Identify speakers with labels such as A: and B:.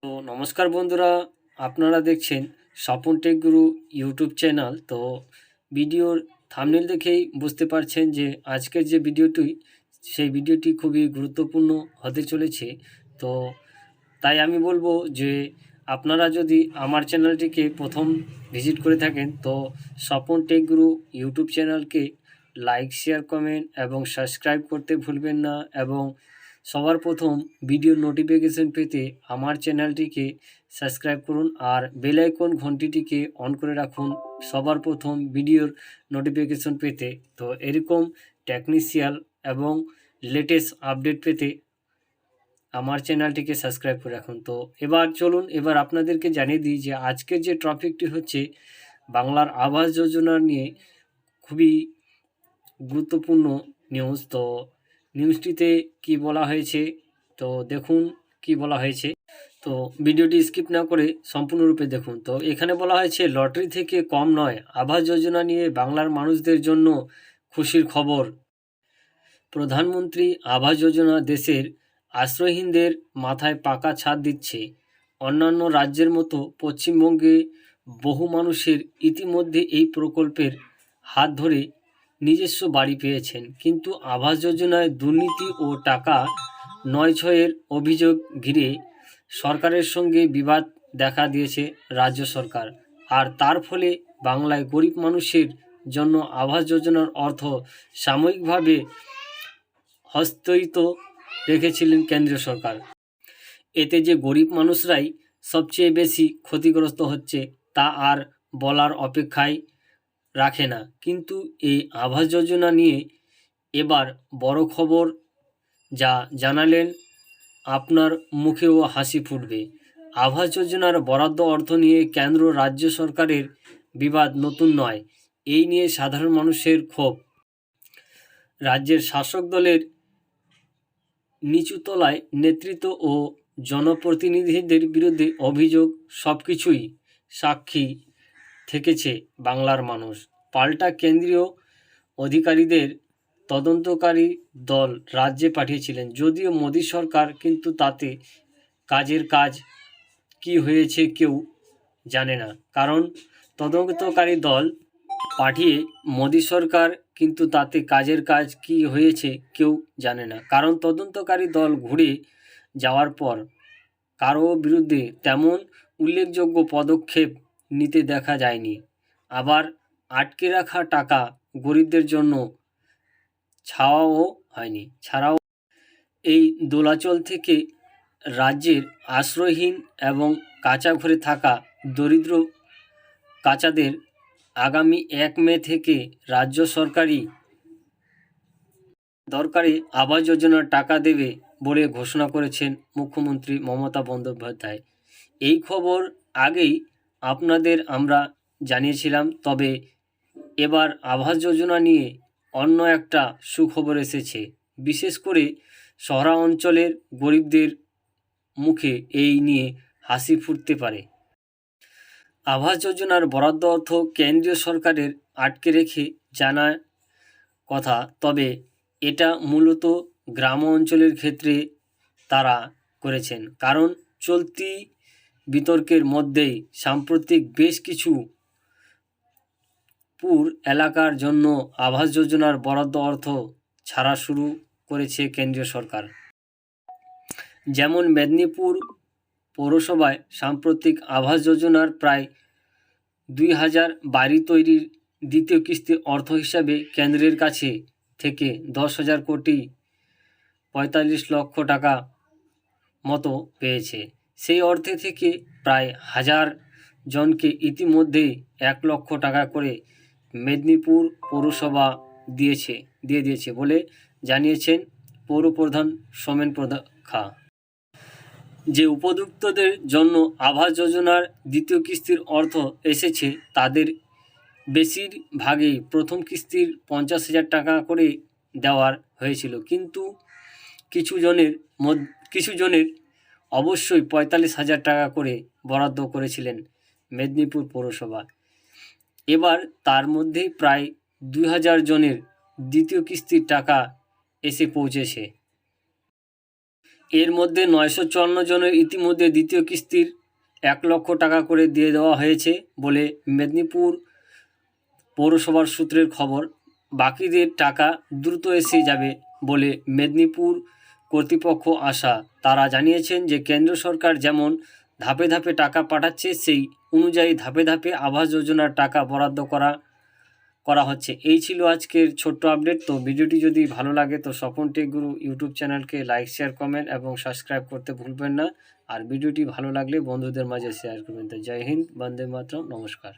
A: তো নমস্কার বন্ধুরা, আপনারা দেখছেন স্বপন টেক গুরু ইউটিউব চ্যানেল। তো ভিডিওর থাম্বনেল দেখেই বুঝতে পারছেন যে আজকের যে ভিডিওটি সেই ভিডিওটি খুবই গুরুত্বপূর্ণ হতে চলেছে। তো তাই আমি বলবো যে আপনারা যদি আমার চ্যানেলটিকে প্রথম ভিজিট করে থাকেন তো স্বপন টেক গুরু ইউটিউব চ্যানেলকে লাইক, শেয়ার, কমেন্ট এবং সাবস্ক্রাইব করতে ভুলবেন না। এবং সবার প্রথম ভিডিওর নোটিফিকেশন পেতে আমার চ্যানেলটিকে সাবস্ক্রাইব করুন আর বেল আইকন ঘন্টিটিকে অন করে রাখুন সবার প্রথম ভিডিওর নোটিফিকেশন পেতে। তো এরকম টেকনিশিয়াল এবং লেটেস্ট আপডেট পেতে আমার চ্যানেলটিকে সাবস্ক্রাইব করে রাখুন। তো এবার আপনাদেরকে জানিয়ে দিই যে আজকের যে টপিকটি হচ্ছে বাংলার আবাস যোজনা নিয়ে খুবই গুরুত্বপূর্ণ নিউজ। তো নিউজটিতে কি বলা হয়েছে তো দেখুন কি বলা হয়েছে। তো ভিডিওটি স্কিপ না করে সম্পূর্ণরূপে দেখুন। তো এখানে বলা হয়েছে লটারি থেকে কম নয়, আবাস যোজনা নিয়ে বাংলার মানুষদের জন্য খুশির খবর। প্রধানমন্ত্রী আবাস যোজনা দেশের আশ্রয়হীনদের মাথায় পাকা ছাদ দিচ্ছে। অন্যান্য রাজ্যের মতো পশ্চিমবঙ্গে বহু মানুষের ইতিমধ্যে এই প্রকল্পের হাত ধরে নিজস্ব বাড়ি পেয়েছেন, কিন্তু আবাস যোজনায় দুর্নীতি ও টাকা নয়-ছয়ের অভিযোগ ঘিরে সরকারের সঙ্গে বিবাদ দেখা দিয়েছে রাজ্য সরকার। আর তার ফলে বাংলায় গরিব মানুষের জন্য আবাস যোজনার অর্থ সাময়িকভাবে হস্তয়িত রেখেছিলেন কেন্দ্রীয় সরকার। এতে যে গরিব মানুষরাই সবচেয়ে বেশি ক্ষতিগ্রস্ত হচ্ছে তা আর বলার অপেক্ষায় রাখে না। কিন্তু এই আবাস যোজনা নিয়ে এবার বড় খবর যা জানালেন আপনার মুখেও হাসি ফুটবে। আবাস যোজনার বরাদ্দ অর্থ নিয়ে কেন্দ্র রাজ্য সরকারের বিবাদ নতুন নয়, এই নিয়ে সাধারণ মানুষের ক্ষোভ। রাজ্যের শাসক দলের নিচুতলায় নেতৃত্ব ও জনপ্রতিনিধিদের বিরুদ্ধে অভিযোগ সবকিছুই সাক্ষী থেকেছে বাংলার মানুষ। পাল্টা কেন্দ্রীয় অধিকারীদের তদন্তকারী দল রাজ্যে পাঠিয়েছিলেন, যদিও মোদী সরকার কিন্তু তাতে কাজের কাজ কি হয়েছে কেউ জানে না। কারণ তদন্তকারী দল পাঠিয়ে মোদী সরকার কিন্তু তাতে কাজের কাজ কি হয়েছে কেউ জানে না। কারণ তদন্তকারী দল ঘুরে যাওয়ার পর কারো বিরুদ্ধে তেমন উল্লেখযোগ্য পদক্ষেপ নিতে দেখা যায়নি। আবার আটকে রাখা টাকা গরিবদের জন্য ছাড়াও হয়নি। এই দোলাচল থেকে রাজ্যের আশ্রয়হীন এবং কাঁচা ঘরে থাকা দরিদ্র কাচাদের আগামী ১ মে থেকে রাজ্য দরকারি আবাস যোজনার টাকা দেবে বলে ঘোষণা করেছেন মুখ্যমন্ত্রী মমতা বন্দ্যোপাধ্যায়। এই খবর আগেই আপনাদের আমরা জানিয়েছিলাম, তবে এবার আবাস যোজনা নিয়ে অন্য একটা সুখবর এসেছে। বিশেষ করে শহরাঞ্চলের গরিবদের মুখে এই নিয়ে হাসি ফুটতে পারে। আবাস যোজনার বরাদ্দ অর্থ কেন্দ্রীয় সরকারের আটকে রেখে জানা কথা, তবে এটা মূলত গ্রাম অঞ্চলের ক্ষেত্রে তারা করেছেন। কারণ চলতি বিতর্কের মধ্যেই সাম্প্রতিক বেশ কিছু পুর এলাকার জন্য আবাস যোজনার বরাদ্দ অর্থ ছাড়া শুরু করেছে কেন্দ্রীয় সরকার। যেমন মেদিনীপুর পৌরসভায় সাম্প্রতিক আবাস যোজনার প্রায় ২,০০০ বাড়ি তৈরির দ্বিতীয় কিস্তির অর্থ হিসাবে কেন্দ্রের কাছে থেকে ১০,০০০ কোটি ৪৫ লক্ষ টাকা মতো পেয়েছে। সেই অর্থে থেকে প্রায় ১,০০০ জনকে ইতিমধ্যেই ১ লক্ষ টাকা করে মেদিনীপুর পৌরসভা দিয়ে দিয়েছে বলে জানিয়েছেন পৌরপ্রধান সোমেন খা। যে উপযুক্তদের জন্য আবাস যোজনার দ্বিতীয় কিস্তির অর্থ এসেছে তাদের বেশিরভাগই প্রথম কিস্তির ৫০,০০০ টাকা করে দেওয়ার হয়েছিল, কিন্তু কিছু জনের অবশ্যই ৪৫,০০০ টাকা করে বরাদ্দ করেছিলেন মেদিনীপুর পৌরসভা। এবার তার মধ্যেই প্রায় ২,০০০ জনের দ্বিতীয় কিস্তির টাকা এসে পৌঁছেছে। এর মধ্যে 954 জনের ইতিমধ্যে দ্বিতীয় কিস্তির 1 লক্ষ টাকা করে দিয়ে দেওয়া হয়েছে বলে মেদিনীপুর পৌরসভার সূত্রের খবর। বাকিদের টাকা দ্রুত এসে যাবে বলে মেদিনীপুর কর্তৃপক্ষ আশা। তারা জানিয়েছেন যে কেন্দ্র সরকার যেমন ধাপে ধাপে টাকা পাঠাচ্ছে, সেই অনুযায়ী ধাপে ধাপে আবাস যোজনার টাকা বরাদ্দ করা হচ্ছে। এই ছিল আজকের ছোট্ট আপডেট। তো ভিডিওটি যদি ভালো লাগে তো স্বপন টেক গুরু ইউটিউব চ্যানেলকে লাইক, শেয়ার, কমেন্ট এবং সাবস্ক্রাইব করতে ভুলবেন না। আর ভিডিওটি ভালো লাগলে বন্ধুদের মাঝে শেয়ার করবেন। তো জয় হিন্দ, বন্দে মাতরম, নমস্কার।